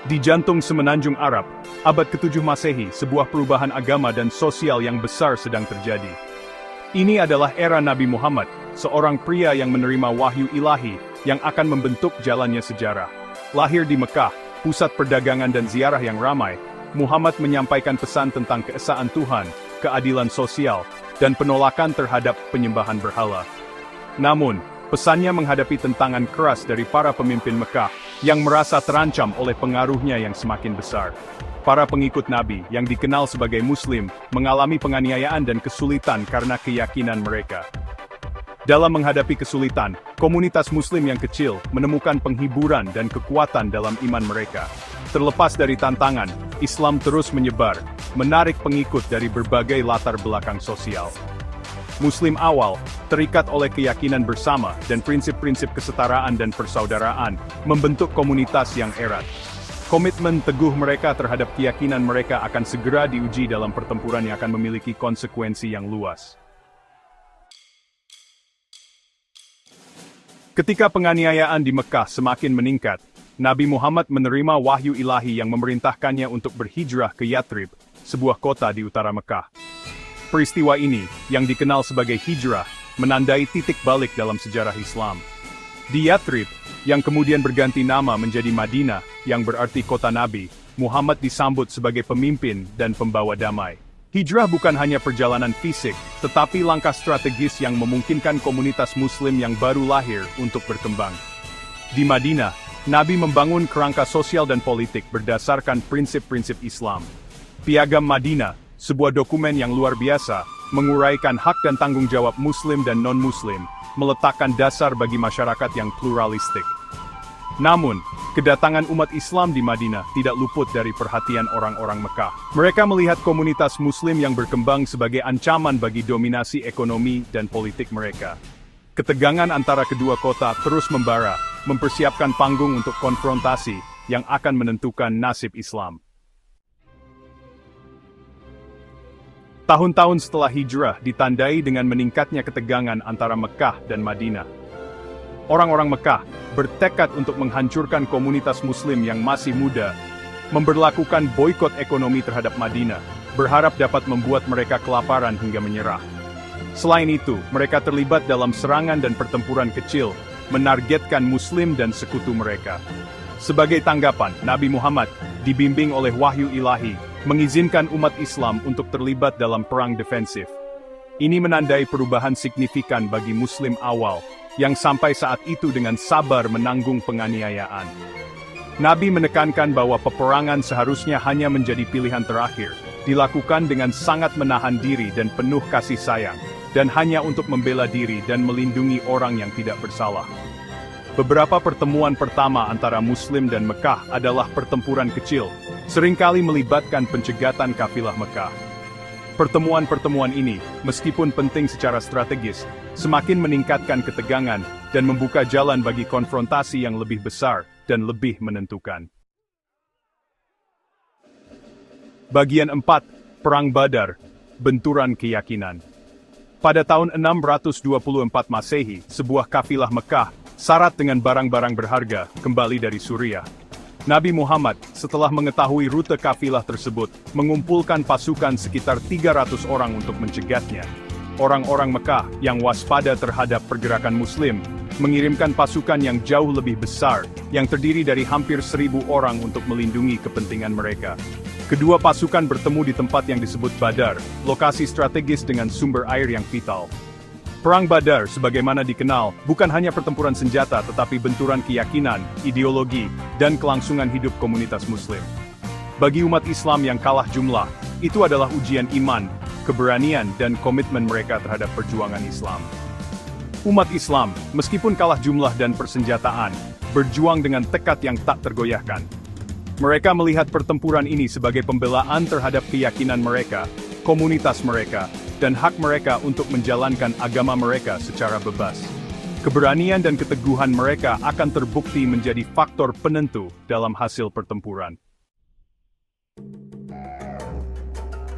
Di jantung semenanjung Arab, abad ke-7 Masehi, sebuah perubahan agama dan sosial yang besar sedang terjadi. Ini adalah era Nabi Muhammad, seorang pria yang menerima wahyu ilahi yang akan membentuk jalannya sejarah. Lahir di Mekah, pusat perdagangan dan ziarah yang ramai, Muhammad menyampaikan pesan tentang keesaan Tuhan, keadilan sosial, dan penolakan terhadap penyembahan berhala. Namun, pesannya menghadapi tentangan keras dari para pemimpin Mekah, yang merasa terancam oleh pengaruhnya yang semakin besar. Para pengikut Nabi, yang dikenal sebagai Muslim, mengalami penganiayaan dan kesulitan karena keyakinan mereka. Dalam menghadapi kesulitan, komunitas Muslim yang kecil menemukan penghiburan dan kekuatan dalam iman mereka. Terlepas dari tantangan, Islam terus menyebar, menarik pengikut dari berbagai latar belakang sosial. Muslim awal, terikat oleh keyakinan bersama dan prinsip-prinsip kesetaraan dan persaudaraan, membentuk komunitas yang erat. Komitmen teguh mereka terhadap keyakinan mereka akan segera diuji dalam pertempuran yang akan memiliki konsekuensi yang luas. Ketika penganiayaan di Mekah semakin meningkat, Nabi Muhammad menerima wahyu ilahi yang memerintahkannya untuk berhijrah ke Yathrib, sebuah kota di utara Mekah. Peristiwa ini, yang dikenal sebagai hijrah, menandai titik balik dalam sejarah Islam. Di Yathrib, yang kemudian berganti nama menjadi Madinah, yang berarti kota Nabi, Muhammad disambut sebagai pemimpin dan pembawa damai. Hijrah bukan hanya perjalanan fisik, tetapi langkah strategis yang memungkinkan komunitas Muslim yang baru lahir untuk berkembang. Di Madinah, Nabi membangun kerangka sosial dan politik berdasarkan prinsip-prinsip Islam. Piagam Madinah, sebuah dokumen yang luar biasa, menguraikan hak dan tanggung jawab Muslim dan non-Muslim, meletakkan dasar bagi masyarakat yang pluralistik. Namun, kedatangan umat Islam di Madinah tidak luput dari perhatian orang-orang Mekah. Mereka melihat komunitas Muslim yang berkembang sebagai ancaman bagi dominasi ekonomi dan politik mereka. Ketegangan antara kedua kota terus membara, mempersiapkan panggung untuk konfrontasi yang akan menentukan nasib Islam. Tahun-tahun setelah hijrah ditandai dengan meningkatnya ketegangan antara Mekah dan Madinah. Orang-orang Mekah bertekad untuk menghancurkan komunitas Muslim yang masih muda, memberlakukan boikot ekonomi terhadap Madinah, berharap dapat membuat mereka kelaparan hingga menyerah. Selain itu, mereka terlibat dalam serangan dan pertempuran kecil, menargetkan Muslim dan sekutu mereka. Sebagai tanggapan, Nabi Muhammad, dibimbing oleh wahyu ilahi, mengizinkan umat Islam untuk terlibat dalam perang defensif. Ini menandai perubahan signifikan bagi Muslim awal, yang sampai saat itu dengan sabar menanggung penganiayaan. Nabi menekankan bahwa peperangan seharusnya hanya menjadi pilihan terakhir, dilakukan dengan sangat menahan diri dan penuh kasih sayang, dan hanya untuk membela diri dan melindungi orang yang tidak bersalah. Beberapa pertemuan pertama antara Muslim dan Mekah adalah pertempuran kecil, seringkali melibatkan pencegatan kafilah Mekah. Pertemuan-pertemuan ini, meskipun penting secara strategis, semakin meningkatkan ketegangan dan membuka jalan bagi konfrontasi yang lebih besar dan lebih menentukan. Bagian 4, Perang Badar, Benturan Keyakinan. Pada tahun 624 Masehi, sebuah kafilah Mekah, syarat dengan barang-barang berharga, kembali dari Suriah. Nabi Muhammad, setelah mengetahui rute kafilah tersebut, mengumpulkan pasukan sekitar 300 orang untuk mencegatnya. Orang-orang Mekah, yang waspada terhadap pergerakan Muslim, mengirimkan pasukan yang jauh lebih besar, yang terdiri dari hampir 1.000 orang untuk melindungi kepentingan mereka. Kedua pasukan bertemu di tempat yang disebut Badar, lokasi strategis dengan sumber air yang vital. Perang Badar, sebagaimana dikenal, bukan hanya pertempuran senjata tetapi benturan keyakinan, ideologi, dan kelangsungan hidup komunitas Muslim. Bagi umat Islam yang kalah jumlah, itu adalah ujian iman, keberanian, dan komitmen mereka terhadap perjuangan Islam. Umat Islam, meskipun kalah jumlah dan persenjataan, berjuang dengan tekad yang tak tergoyahkan. Mereka melihat pertempuran ini sebagai pembelaan terhadap keyakinan mereka, komunitas mereka, dan hak mereka untuk menjalankan agama mereka secara bebas. Keberanian dan keteguhan mereka akan terbukti menjadi faktor penentu dalam hasil pertempuran.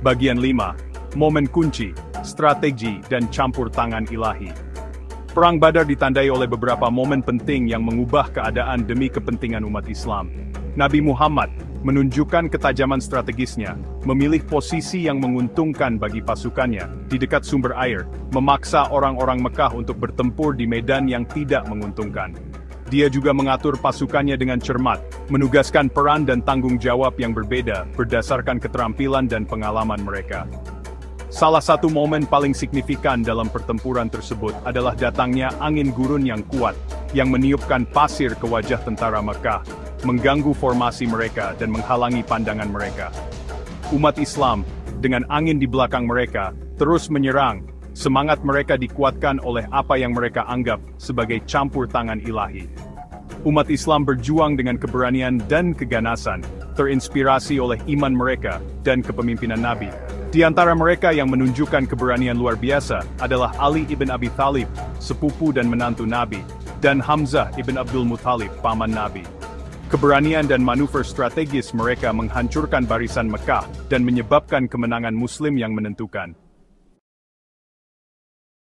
Bagian 5. Momen kunci, strategi, dan campur tangan ilahi. Perang Badar ditandai oleh beberapa momen penting yang mengubah keadaan demi kepentingan umat Islam. Nabi Muhammad menunjukkan ketajaman strategisnya, memilih posisi yang menguntungkan bagi pasukannya di dekat sumber air, memaksa orang-orang Mekah untuk bertempur di medan yang tidak menguntungkan. Dia juga mengatur pasukannya dengan cermat, menugaskan peran dan tanggung jawab yang berbeda berdasarkan keterampilan dan pengalaman mereka. Salah satu momen paling signifikan dalam pertempuran tersebut adalah datangnya angin gurun yang kuat, yang meniupkan pasir ke wajah tentara Mekah, mengganggu formasi mereka dan menghalangi pandangan mereka. Umat Islam, dengan angin di belakang mereka, terus menyerang. Semangat mereka dikuatkan oleh apa yang mereka anggap sebagai campur tangan ilahi. Umat Islam berjuang dengan keberanian dan keganasan, terinspirasi oleh iman mereka dan kepemimpinan Nabi. Di antara mereka yang menunjukkan keberanian luar biasa adalah Ali ibn Abi Thalib, sepupu dan menantu Nabi, dan Hamzah ibn Abdul Muthalib, paman Nabi. Keberanian dan manuver strategis mereka menghancurkan barisan Mekah dan menyebabkan kemenangan Muslim yang menentukan.